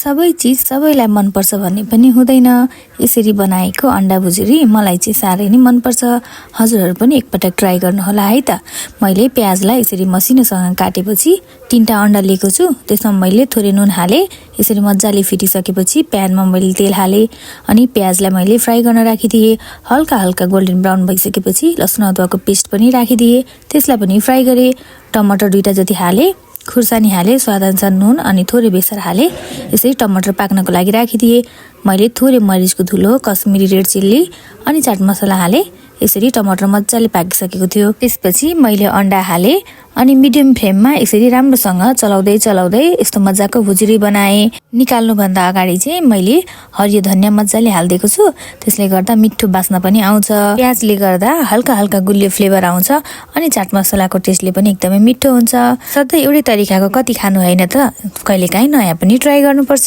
सबै चिज सबैलाई मनपर्छ भन्ने पनि हुँदैन। यसरी बनाएको अन्डा भुजिरी मलाई चाहिँ साह्रै नै मनपर्छ। हजुरहरू पनि एकपटक ट्राई गर्नुहोला है त। मैले प्याजलाई यसरी मसिनोसँग काटेपछि 3टा अन्डा लिएको छु। त्यसमा मैले थोरै नुन हाले। यसरी मजाले फिटिसकेपछि प्यानमा मैले तेल हाले अनि प्याजलाई मैले फ्राई गर्न राखिदिए। हल्का हल्का गोल्डन ब्राउन भइसकेपछि लसुन अदुवाको पेस्ट पनि राखिदिए। त्यसलाई पनि फ्राई गरे। टमाटर 2टा जति हाले, खुर्सानी हाले, स्वादअनुसार नुन अनि थोरै बेसार हाले। यसरी टमाटर पाक्नको लागि राखिदिए। मैले थोरै मरिचको धुलो, कश्मिरी रेड चिल्ली अनि चाट मसला हाले। यसरी टमाटर मजाले पाकिसकेको थियो। त्यसपछि मैले अन्डा हाले अनि मिडियम फ्लेममा यसरी राम्रोसँग चलाउँदै यस्तो मजाको भुजिरी बनाए। निकाल्नुभन्दा अगाडि चाहिँ मैले हरियो धनिया मजाले हालिदिएको छु। त्यसले गर्दा मिठो बास्ना पनि आउँछ। प्याजले गर्दा हल्का हल्का गुलियो फ्लेभर आउँछ अनि चाट मसलाको टेस्टले पनि एकदमै मिठो हुन्छ। सधैँ एउटै तरिकाको कति खानु होइन त, कहिलेकाहीँ नयाँ पनि ट्राई गर्नुपर्छ।